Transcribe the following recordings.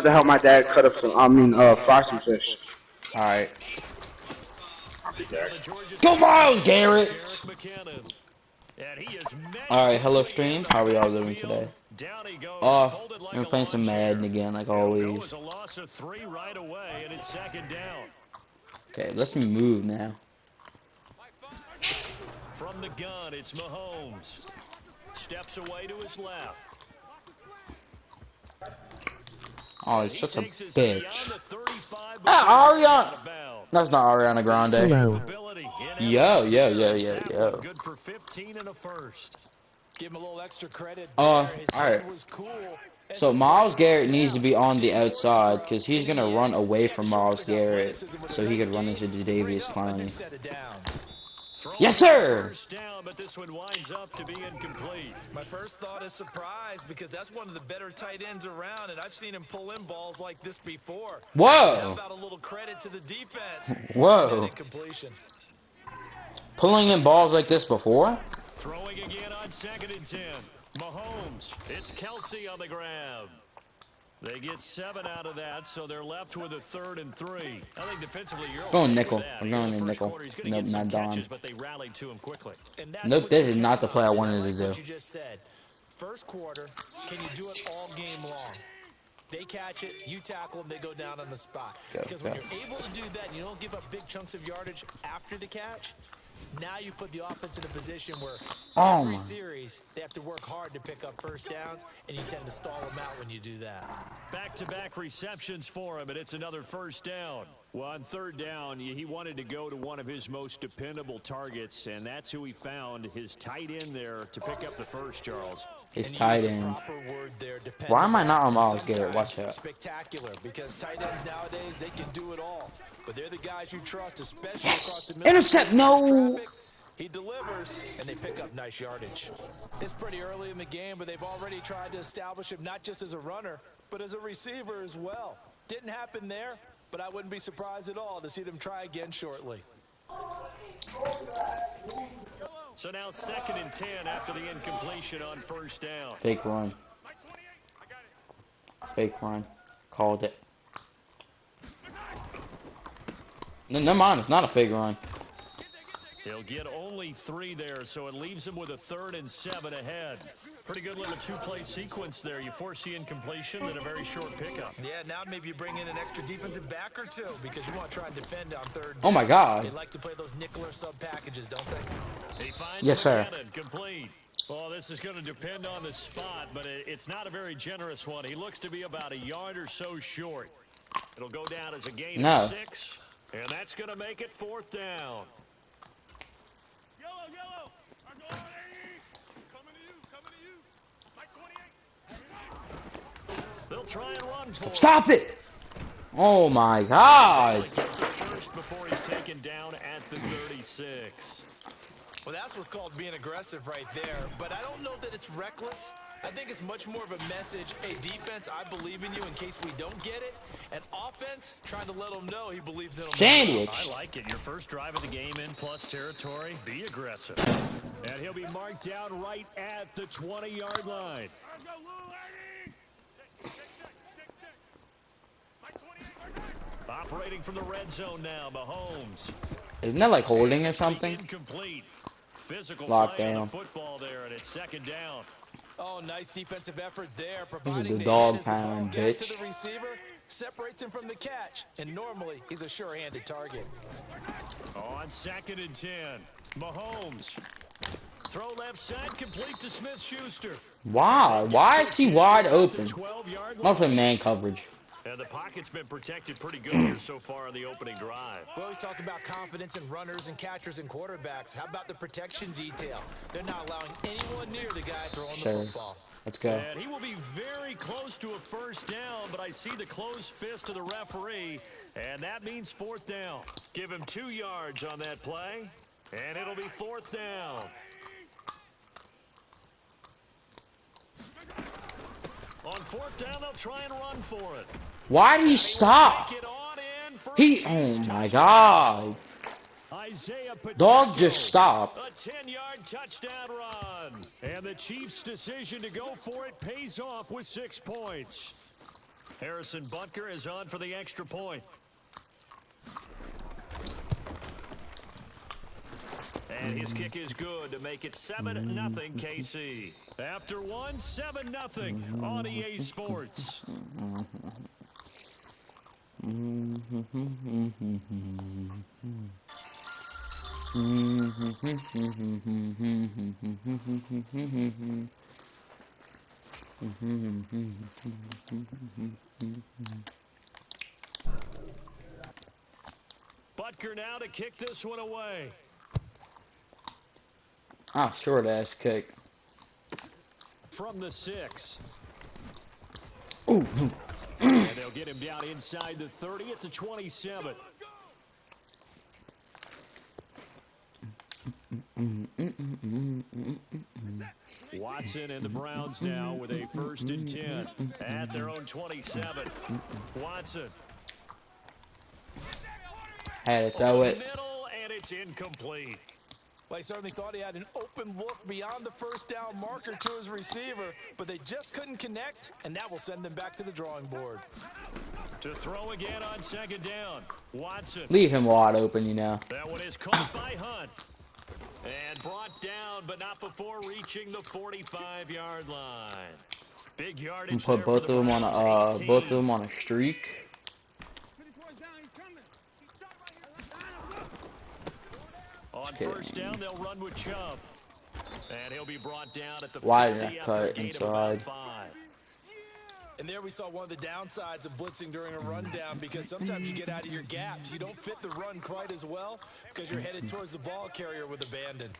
to help my dad cut up some, fry some fish. Alright. Go Miles Garrett! Alright, hello stream. How are we all doing today? I'm playing some Madden again, like always. Okay, let's move now. From the gun, it's Mahomes. Steps away to his left. Oh, he's such a bitch. Ah, Ariana! That's not Ariana Grande. Hello. Yo. Good for 15 and a first. Give him a little extra credit. Alright. So Miles Garrett needs to be on the outside because he's gonna run away from Miles Garrett so he could run into Jadavius Clowney. Yes, sir. First down, but this one winds up to be incomplete. My first thought is surprise because that's one of the better tight ends around, and I've seen him pull in balls like this before. Whoa. How about a little credit to the defense? Whoa. Incompletion. Pulling in balls like this before? Throwing again on 2nd and 10. Mahomes. It's Kelsey on the grab. They get 7 out of that, so they're left with a 3rd and 3. I think defensively you're going okay nickel. with that. I'm going in nickel. Nope, not dime. But they rallied to him quickly. Nope, this is not the play I wanted to do. What you just said. First quarter, can you do it all game long? They catch it, you tackle them, they go down on the spot. Because when you're able to do that and you don't give up big chunks of yardage after the catch, now you put the offense in a position where every series they have to work hard to pick up first downs, and you tend to stall them out when you do that. Back-to-back receptions for him, and it's another first down. Well, on 3rd down, he wanted to go to one of his most dependable targets, and that's who he found, his tight end there to pick up the first, Charles. His tight end. Why am I not on Miles Garrett? Watch out. Spectacular, because tight ends nowadays, they can do it all. But they're the guys you trust, especially across the middle. Intercept, no! He delivers, and they pick up nice yardage. It's pretty early in the game, but they've already tried to establish him not just as a runner, but as a receiver as well. Didn't happen there, but I wouldn't be surprised at all to see them try again shortly. So now 2nd and 10 after the incompletion on 1st down. Fake run. Fake run. Called it. No, never mind, it's not a fake run. He'll get only 3 there, so it leaves him with a 3rd and 7 ahead. Pretty good little 2-play sequence there. You force the incompletion and a very short pickup. Yeah, now maybe you bring in an extra defensive back or two because you want to try and defend on 3rd down. Oh my God. They like to play those nickel or sub packages, don't they? He finds yes, sir. Complete. Well, this is going to depend on the spot, but it's not a very generous one. He looks to be about a yard or so short. It'll go down as a gain of 6, and that's going to make it 4th down. Yellow. Coming to you. Mike 28. They'll try and run for Stop it! Oh my God! First before he's taken down at the 36. Well, that's what's called being aggressive right there. But I don't know that it's reckless. I think it's much more of a message. Hey, defense, I believe in you in case we don't get it. And offense, trying to let him know he believes in him. Sandwich. I like it. Your first drive of the game in plus territory. Be aggressive. And he'll be marked down right at the 20-yard line. Operating from the red zone now, Mahomes. Isn't that like holding or something? Incomplete. Physical Lockdown. Football there, and it's 2nd down. Oh, nice defensive effort there. This is the dog pound, bitch. To the receiver, separates him from the catch, and normally he's a sure-handed target. On 2nd and 10, Mahomes. Throw left side, complete to Smith-Schuster. Why? Why is he wide open? Mostly man coverage. And the pocket's been protected pretty good here so far on the opening drive. We always talk about confidence in runners and catchers and quarterbacks. How about the protection detail? They're not allowing anyone near the guy throwing the football. Let's go. And he will be very close to a first down, but I see the closed fist of the referee, and that means 4th down. Give him 2 yards on that play, and it'll be 4th down. On 4th down, they'll try and run for it. Why did he stop? Oh my God. Dog just stopped. A 10-yard touchdown run. And the Chiefs' decision to go for it pays off with 6 points. Harrison Butker is on for the extra point. And his kick is good to make it 7-0 KC. After one, 7-0 on EA Sports. Butker now to kick this one away. Ah, short ass kick. From the 6. Ooh. And they'll get him down inside the 30 at the 27. Watson and the Browns now with a 1st and 10 at their own 27. Watson. Had to throw it. Middle, and it's incomplete. Well, he certainly thought he had an open look beyond the first down marker to his receiver, but they just couldn't connect, and that will send them back to the drawing board. To throw again on 2nd down. Watson. Leave him wide open, you know. That one is caught by Hunt. And brought down, but not before reaching the 45-yard line. Big yardage. And put both of them on a streak. On 1st down, they'll run with Chubb. And he'll be brought down at the 50 Why did I after cut a gain of about inside? 5. And there we saw one of the downsides of blitzing during a rundown, because sometimes you get out of your gaps. You don't fit the run quite as well because you're headed towards the ball carrier with abandon.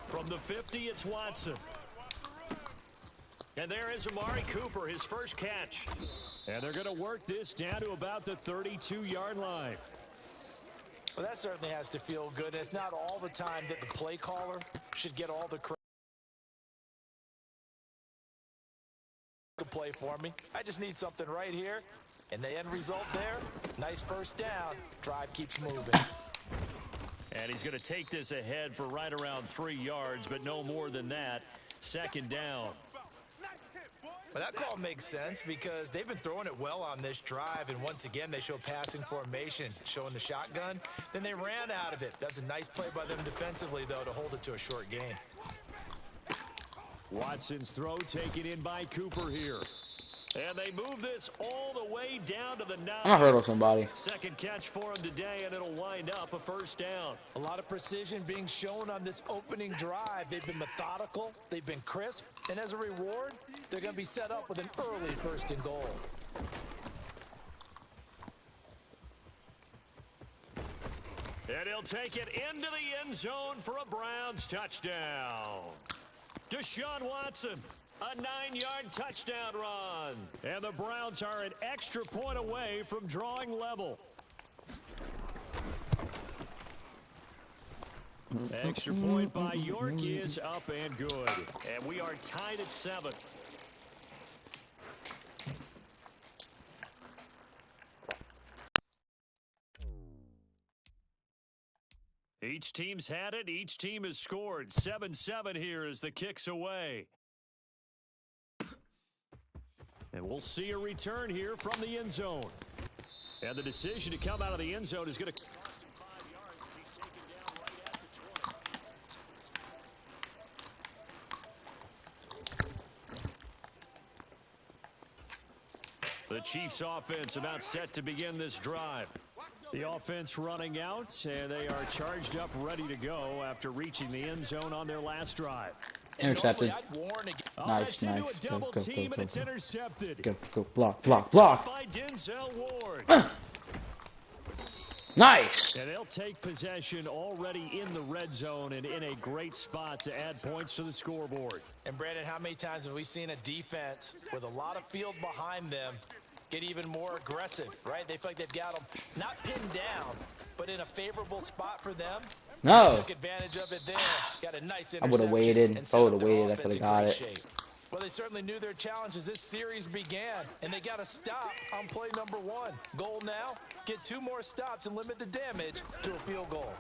From the 50, it's Watson. And there is Amari Cooper, his first catch. And they're going to work this down to about the 32-yard line. Well, that certainly has to feel good. And it's not all the time that the play caller should get all the credit. Play for me. I just need something right here. And the end result there, nice 1st down. Drive keeps moving. And he's going to take this ahead for right around 3 yards, but no more than that. 2nd down. Well, that call makes sense because they've been throwing it well on this drive, and once again they show passing formation, showing the shotgun. Then they ran out of it. That's a nice play by them defensively, though, to hold it to a short gain. Watson's throw taken in by Cooper here. And they move this all the way down to the 9. I'm gonna hurdle somebody. 2nd catch for him today, and it'll wind up a 1st down. A lot of precision being shown on this opening drive. They've been methodical, they've been crisp, and as a reward, they're going to be set up with an early 1st and goal. And he'll take it into the end zone for a Browns touchdown. Deshaun Watson. A 9-yard touchdown run. And the Browns are an extra point away from drawing level. Extra point by York is up and good. And we are tied at 7. Each team's had it. Each team has scored. 7-7 here as the kick's away. And we'll see a return here from the end zone. And the decision to come out of the end zone is going to... 5 yards. He's taken down right at the 20. The Chiefs offense about set to begin this drive. The offense running out, and they are charged up, ready to go after reaching the end zone on their last drive. Intercepted. Nice. Go, it's intercepted. Go. Block. By Denzel Ward. Nice. And they'll take possession already in the red zone and in a great spot to add points to the scoreboard. And Brandon, how many times have we seen a defense with a lot of field behind them get even more aggressive, right? They feel like they've got them not pinned down, but in a favorable spot for them. No. They took advantage of it there. Got a nice interception. I would have waited. If I would have waited, I could have got it. Shape. Well, they certainly knew their challenge as this series began, and they got to stop on play number 1. Goal now, get 2 more stops and limit the damage to a field goal.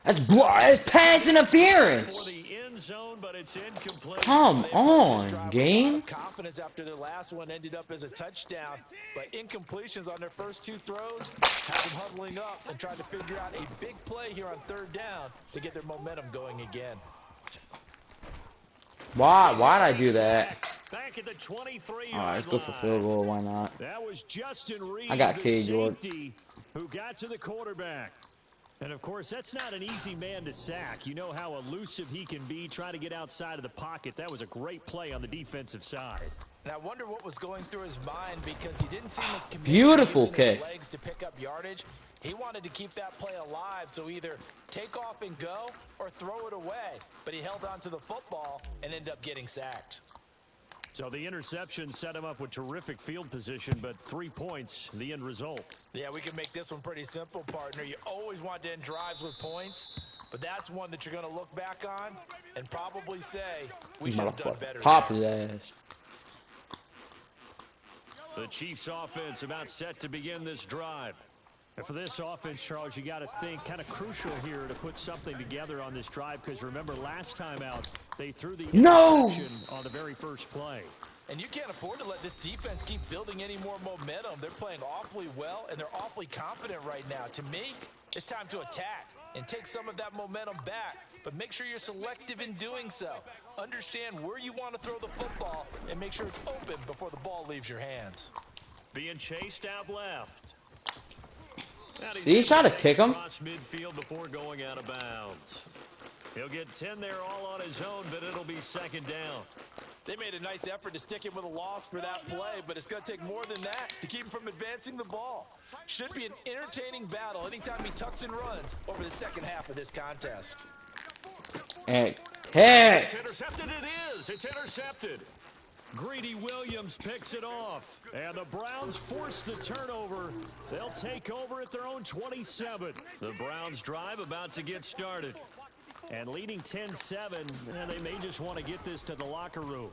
That's pass interference. Come on, game. Confidence after their last one ended up as a touchdown, but incompletions on their first 2 throws have them huddling up and trying to figure out a big play here on 3rd down to get their momentum going again. Why'd I do that? Back at the 23-yard All right, let's go for field goal. Why not? That was Justin Reed, I got K. the Jordan, safety, who got to the quarterback. And, of course, that's not an easy man to sack. You know how elusive he can be, trying to get outside of the pocket. That was a great play on the defensive side. And I wonder what was going through his mind, because he didn't seem as committed beautiful to using kick. his legs to pick up yardage. He wanted to keep that play alive, so either take off and go or throw it away. But he held on to the football and ended up getting sacked. So the interception set him up with terrific field position, but 3 points, the end result. Yeah, we can make this one pretty simple, partner. You always want to end drives with points, but that's one that you're going to look back on and probably say, we should have done better. Pop his ass. The Chiefs offense about set to begin this drive. And for this offense, Charles, you got to think kind of crucial here to put something together on this drive, because remember last time out, they threw the interception on the very first play. And you can't afford to let this defense keep building any more momentum. They're playing awfully well, and they're awfully confident right now. To me, it's time to attack and take some of that momentum back. But make sure you're selective in doing so. Understand where you want to throw the football and make sure it's open before the ball leaves your hands. Being chased out left. Did he try to kick him? Across midfield before going out of bounds. He'll get 10 there all on his own, but it'll be 2nd down. They made a nice effort to stick him with a loss for that play, but it's going to take more than that to keep him from advancing the ball. Should be an entertaining battle anytime he tucks and runs over the second half of this contest. And It's intercepted. It is. It's intercepted. Greedy Williams picks it off, and the Browns force the turnover. They'll take over at their own 27. The Browns drive about to get started. And leading 10-7, and they may just want to get this to the locker room.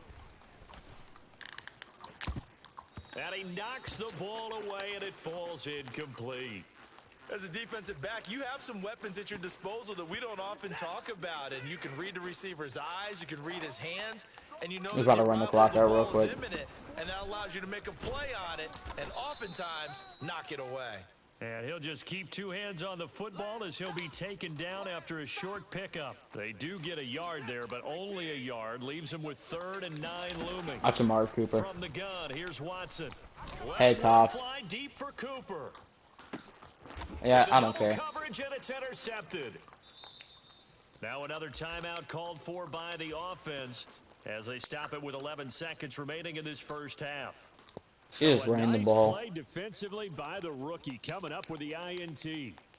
And he knocks the ball away, and it falls incomplete. As a defensive back, you have some weapons at your disposal that we don't often talk about. And you can read the receiver's eyes, you can read his hands, and you know he's about to run the clock out real quick. And that allows you to make a play on it and oftentimes knock it away. And he'll just keep 2 hands on the football as he'll be taken down after a short pickup. They do get a yard there, but only a yard. Leaves him with 3rd and 9 looming. That's Amari Cooper. From the gun, here's Watson. Hey, Top. Fly deep for Cooper. Yeah, I don't care. Coverage, and it's intercepted. Now another timeout called for by the offense as they stop it with 11 seconds remaining in this first half. He just ran the ball. Play defensively by the rookie, coming up with the INT.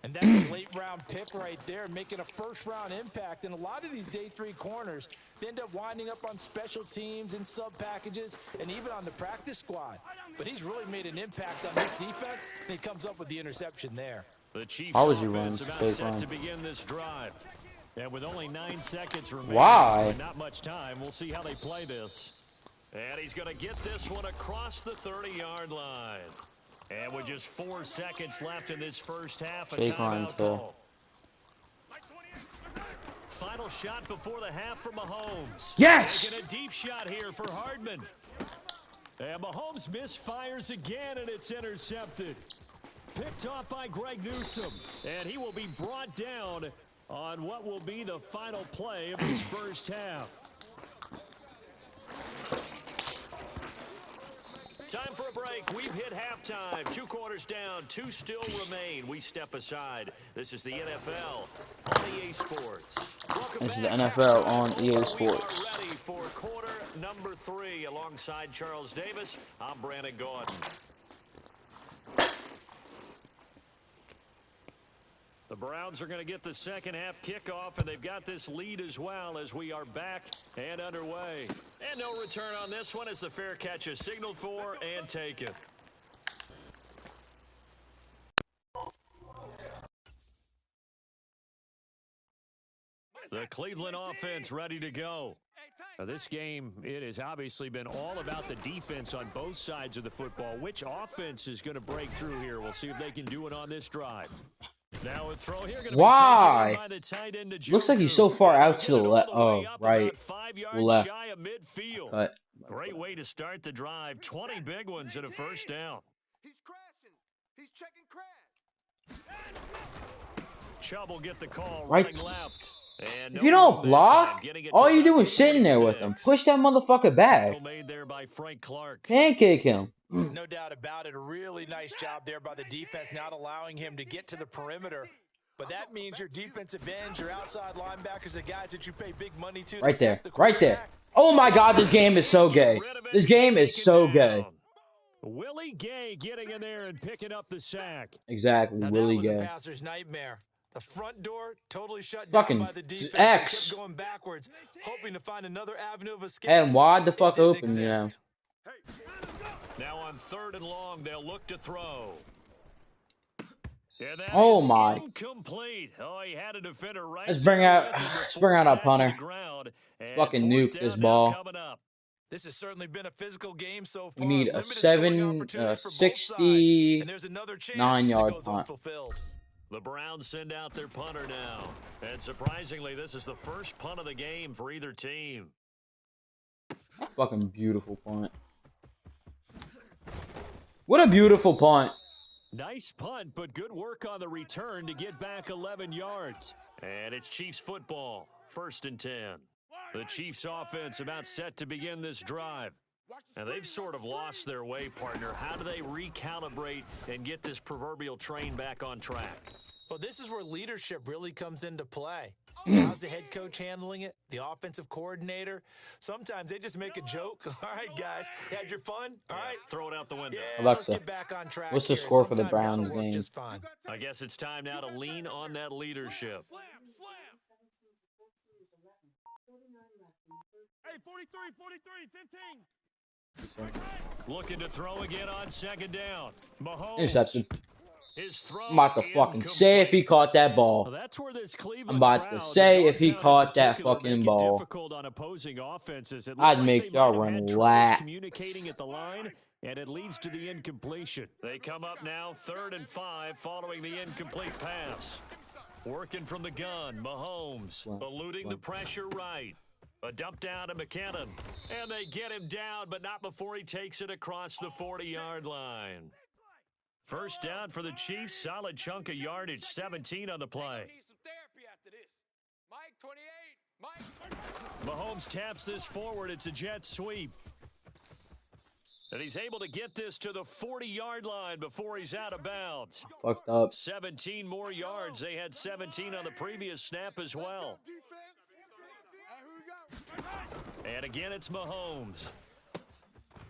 And that's a late-round pick right there, making a first-round impact. And a lot of these day 3 corners, they end up winding up on special teams and sub-packages and even on the practice squad. But he's really made an impact on this defense, and he comes up with the interception there. The Chiefs Why would you offense run? about set to begin this drive. And with only 9 seconds remaining, Why? Not much time. We'll see how they play this. And he's going to get this one across the 30-yard line. And with just 4 seconds left in this first half, a timeout call. Final shot before the half for Mahomes. Yes! Taking a deep shot here for Hardman. And Mahomes misfires again, and it's intercepted. Picked off by Greg Newsome. And he will be brought down on what will be the final play of his first half. Time for a break. We've hit halftime. 2 quarters down. 2 still remain. We step aside. This is the NFL on EA Sports. This is the NFL on EA Sports. We are ready for quarter number 3 alongside Charles Davis. I'm Brandon Gordon. The Browns are going to get the second half kickoff, and they've got this lead as well as we are back and underway. And no return on this one as the fair catch is signaled for and taken. The Cleveland offense ready to go. Now this game, it has obviously been all about the defense on both sides of the football. Which offense is going to break through here? We'll see if they can do it on this drive. Now a throw here gonna Why? be by the tight end to Looks like he's so far out to the left. Oh, right. about 5 yards Left. shy of midfield. Cut. Great way to start the drive. 20 big ones and a first down. He's crashing. He's checking crash. Chubb will get the call Right. running left. And If you don't block, all you do is sitting there with him. Push that motherfucker back. Made there by Frank Clark. Pancake him. No doubt about it. A really nice job there by the defense, not allowing him to get to the perimeter. But that means your defensive ends, your outside linebackers, the guys that you pay big money to. Right there. Right there. Oh my God, this game is so gay. This game is so gay. Willie Gay getting in there and picking up the sack. Exactly, now Willie that was Gay. a passer's nightmare. The front door totally shut Fucking down by the defense. X. Kept going backwards, hoping to find another avenue of escape. And wide the fuck open, you know. Now on 3rd and long, they'll look to throw. And that Oh is my. Incomplete. Oh, he had a defender right. Let's bring out our punter. Fucking nuke this ball. This has certainly been a physical game so far. We need a 69-yard punt. The Browns send out their punter now. And surprisingly, this is the first punt of the game for either team. Fucking beautiful punt. What a beautiful punt. Nice punt, but good work on the return to get back 11 yards. And it's Chiefs football, 1st and 10. The Chiefs offense about set to begin this drive. And they've sort of lost their way, partner. How do they recalibrate and get this proverbial train back on track? Well, this is where leadership really comes into play. How's the head coach handling it? The offensive coordinator? Sometimes they just make a joke. All right, guys, had your fun? All right. Throw it out the window. Yeah, Alexa, let's get back on track what's the here. score for the Sometimes Browns that'll work game? just fine. I guess it's time now to lean on that leadership. Hey, 43, 15. Looking to throw again on 2nd down. Mahomes. Intercepted. His throw I'm about to fucking say if he caught that ball. That's where this Cleveland I'm about to say if he caught that fucking ball. On opposing offenses. I'd make y'all run laps. Communicating at the line, and it leads to the incompletion. They come up now 3rd and 5 following the incomplete pass. Working from the gun, Mahomes eluding the pressure right. A dump down to McKinnon. And they get him down, but not before he takes it across the 40-yard line. First down for the Chiefs. Solid chunk of yardage. 17 on the play. Mahomes taps this forward. It's a jet sweep. And he's able to get this to the 40-yard line before he's out of bounds. Fucked up. 17 more yards. They had 17 on the previous snap as well. And again, it's Mahomes.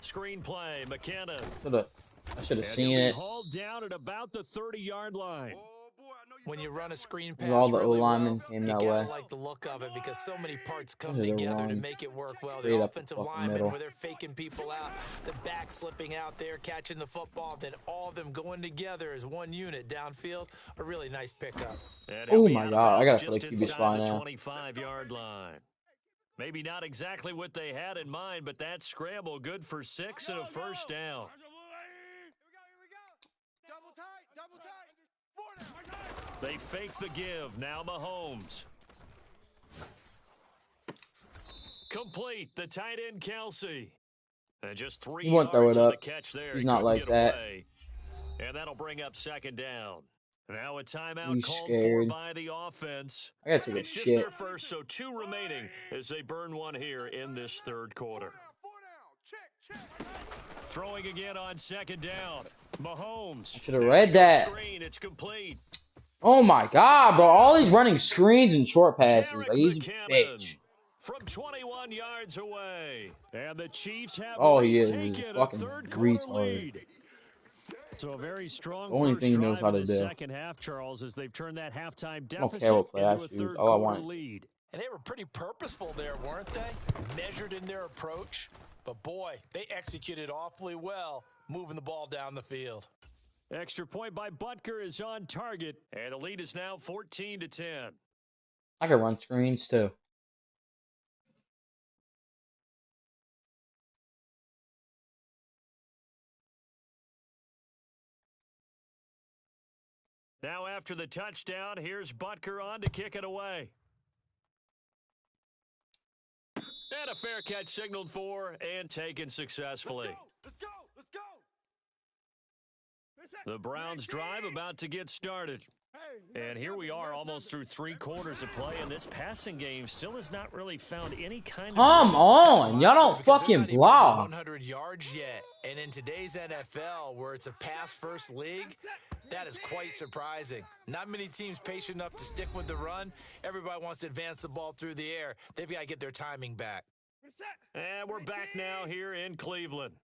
Screen play, McKinnon. I should have seen it. Hauled down at about the 30-yard line. When you run a screen pass, All the really O-linemen well, came you that gotta way. like the look of it because so many parts come Those are the together to wrong- make it work well. straight The up the offensive fucking linemen, middle. where they're faking people out, the back slipping out there, catching the football, then all of them going together as one unit downfield. A really nice pickup. Oh my God, I gotta play QB spy now. 25-yard line. Maybe not exactly what they had in mind, but that scramble good for 6 and a first down. They fake the give. Now Mahomes. Complete. The tight end, Kelsey. And just 3 He won't throw yards it on up. the catch there. He's He not couldn't like get that. away. And that'll bring up 2nd down. Now a timeout He's called scared. for by the offense. I gotta take a It's just shit. their first, so 2 remaining as they burn one here in this 3rd quarter. Throwing again on 2nd down. Mahomes. Should have read that. Screen, it's complete. Oh my God, bro. All he's running screens and short passes. Jarek Like, he's a McKinnon bitch. From 21 yards away. And the Chiefs have Oh, he is. taken He's a a fucking 3rd quarter retard. lead. So a very strong The only first thing he knows drive how to in the do. 2nd half, Charles, as they've turned that halftime I don't deficit care what play I into a choose. 3rd All I quarter want. lead. And they were pretty purposeful there, weren't they? Measured in their approach. But boy, they executed awfully well, moving the ball down the field. Extra point by Butker is on target, and the lead is now 14-10. I can run screens too. Now after the touchdown, here's Butker on to kick it away. And a fair catch signaled for and taken successfully. Let's go! Let's go! The Browns drive about to get started. And here we are almost through 3 quarters of play, and this passing game still has not really found any kind of... Come on, y'all don't fucking block. 100 yards yet, and in today's NFL, where it's a pass-first league, that is quite surprising. Not many teams patient enough to stick with the run. Everybody wants to advance the ball through the air. They've got to get their timing back. And we're back now here in Cleveland.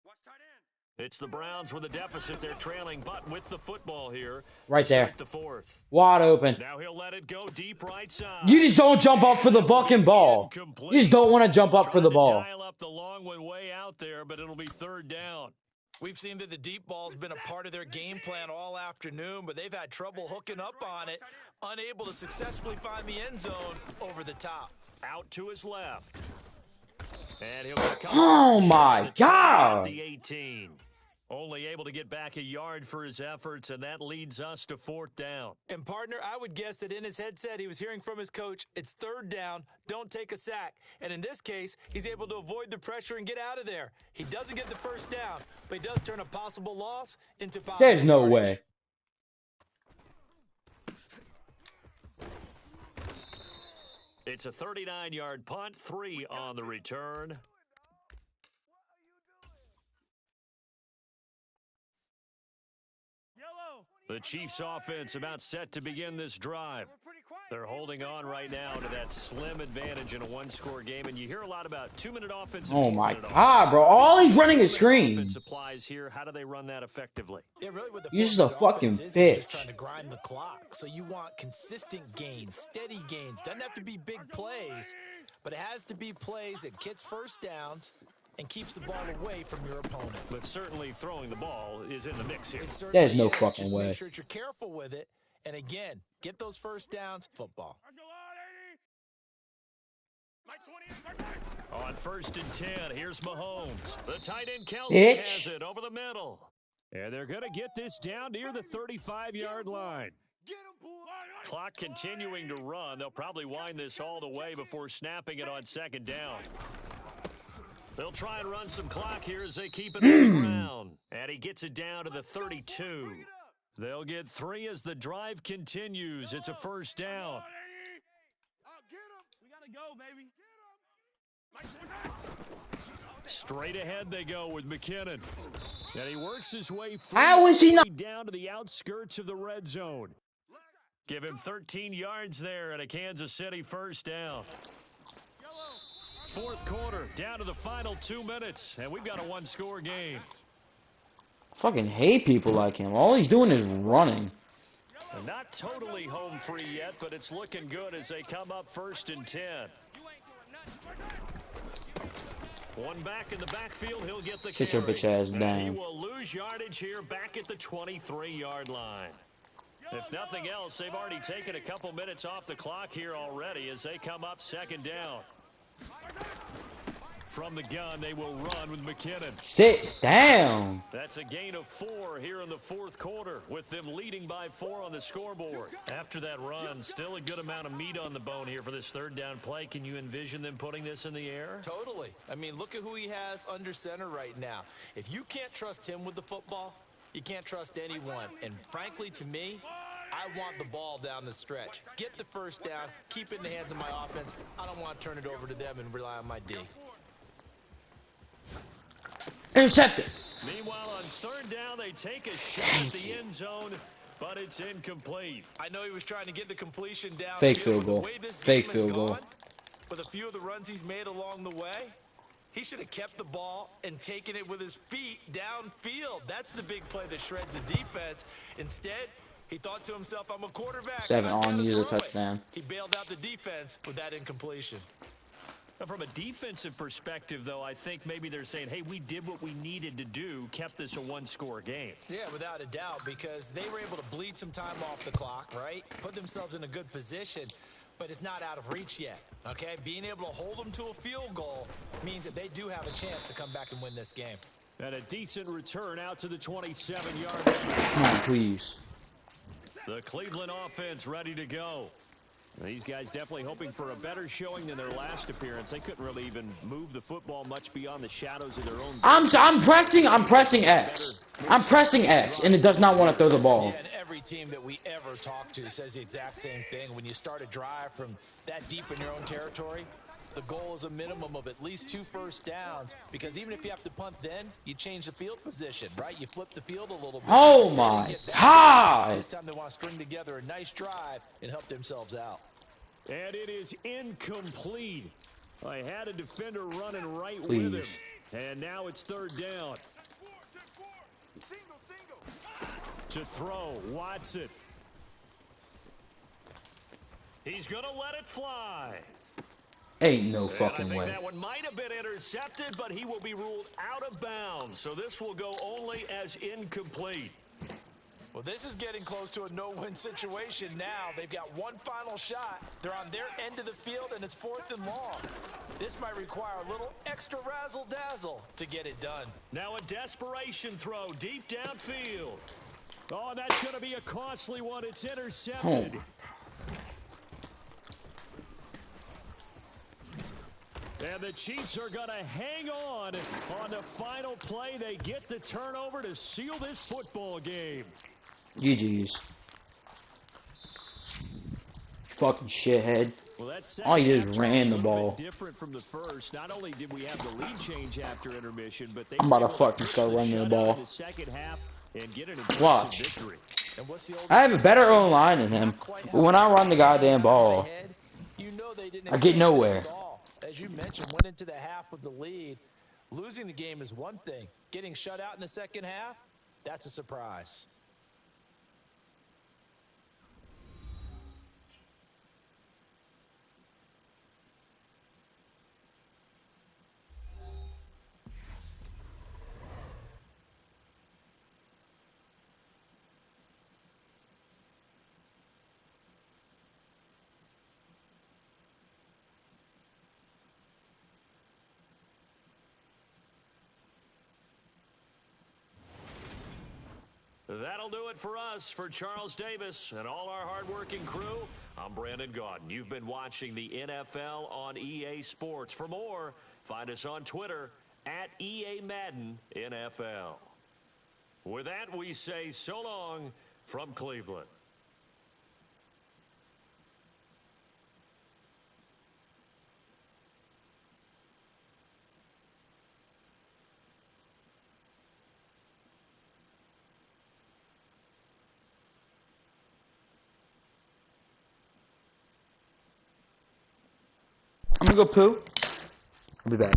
It's the Browns with a deficit. They're trailing, but with the football here. Right there. The fourth. Wide open. Now he'll let it go deep right side. You just don't jump up for the fucking ball. You just don't want to jump up for the ball. Dial up the long one way out there, but it'll be third down. We've seen that the deep ball's been a part of their game plan all afternoon, but they've had trouble hooking up on it, unable to successfully find the end zone over the top. Out to his left. And he'll get oh my God. The 18. Only able to get back a yard for his efforts, and that leads us to fourth down. And, partner, I would guess that in his headset he was hearing from his coach, it's third down, don't take a sack. And in this case, he's able to avoid the pressure and get out of there. He doesn't get the first down, but he does turn a possible loss into possible There's no yardage. way. It's a 39-yard punt, 3 on the return. The Chiefs offense about set to begin this drive. They're holding on right now to that slim advantage in a one-score game, and you hear a lot about 2-minute offense. Oh my God, bro! All he's running is screens. Applies here. How do they run that effectively? Yeah, really, what the He's just a fucking is, bitch. Just trying to grind the clock. So you want consistent gains, steady gains. Doesn't have to be big plays, but it has to be plays that gets first downs and keeps the ball away from your opponent. But certainly throwing the ball is in the mix here. There's no fucking just way. Make sure that you're careful with it. And again, get those first downs. Football. On 1st and 10, here's Mahomes. The tight end Kelsey Bitch. has it over the middle. And they're going to get this down near the 35-yard line. Clock continuing to run. They'll probably wind this all the way before snapping it on 2nd down. They'll try and run some clock here as they keep it on the ground. And he gets it down to the 32. They'll get 3 as the drive continues. It's a first down. We gotta go, baby. Straight ahead they go with McKinnon. And he works his way How is he not down to the outskirts of the red zone. Give him 13 yards there and a Kansas City first down. 4th quarter, down to the final 2 minutes, and we've got a one-score game. fucking hate people like him? All he's doing is running. Not totally home free yet, but it's looking good as they come up 1st and 10. One back in the backfield, he'll get the Sit your carry. bitch ass And down. he will lose yardage here back at the 23-yard line. If nothing else, they've already taken a couple minutes off the clock here already as they come up 2nd down. From the gun, they will run with McKinnon. Sit down. That's a gain of 4 here in the 4th quarter, with them leading by 4 on the scoreboard. After that run, still a good amount of meat on the bone here for this 3rd down play. Can you envision them putting this in the air? Totally. I mean, look at who he has under center right now. If you can't trust him with the football, you can't trust anyone. And frankly, to me, I want the ball down the stretch. Get the first down, keep it in the hands of my offense. I don't want to turn it over to them and rely on my D. Intercepted. Meanwhile, on 3rd down, they take a shot at the end zone, but it's incomplete. I know he was trying to get the completion down. Fake field goal. Fake field goal. With a few of the runs he's made along the way, he should have kept the ball and taken it with his feet downfield. That's the big play that shreds the defense. Instead, he thought to himself, I'm a quarterback. 7 I've on, gotta use a throw it. touchdown. He bailed out the defense with that incompletion. Now, from a defensive perspective, though, I think maybe they're saying, hey, we did what we needed to do, kept this a one-score game. Yeah, without a doubt, because they were able to bleed some time off the clock, right? Put themselves in a good position, but it's not out of reach yet, okay? Being able to hold them to a field goal means that they do have a chance to come back and win this game. And a decent return out to the 27-yard line. Come on, please. The Cleveland offense ready to go. These guys definitely hoping for a better showing than their last appearance. They couldn't really even move the football much beyond the shadows of their own. I'm pressing X. I'm pressing X, and it does not want to throw the ball. Yeah, and every team that we ever talk to says the exact same thing. When you start a drive from that deep in your own territory, the goal is a minimum of at least 2 first downs, because even if you have to punt, then you change the field position, right? You flip the field a little bit. Oh my God! This time they want to string together a nice drive and help themselves out. And it is incomplete. I had a defender running right Please. with him. And now it's 3rd down. To throw, Watson. He's going to let it fly. Ain't no fucking I think way. that one might have been intercepted, but he will be ruled out of bounds. So this will go only as incomplete. Well, this is getting close to a no-win situation now. They've got one final shot. They're on their end of the field, and it's 4th and long. This might require a little extra razzle-dazzle to get it done. Now a desperation throw deep downfield. Oh, that's going to be a costly one. It's intercepted. And the Chiefs are going to hang on the final play. They get the turnover to seal this football game. GG's. Fucking shithead. Well, all he did is ran the ball. Different from the first. Not only did we have the lead change after intermission, but I'm about to fucking start running the ball. The second half and get an Watch. victory. I have a better O-line than him, but when I run the goddamn ball, I get nowhere. As you mentioned, went into the half with the lead. Losing the game is one thing. Getting shut out in the second half, that's a surprise. That'll do it for us. For Charles Davis and all our hardworking crew, I'm Brandon Gaudin. You've been watching the NFL on EA Sports. For more, find us on Twitter at EA Madden NFL. With that, we say so long from Cleveland. I'm gonna go poo. I'll be back.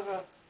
go.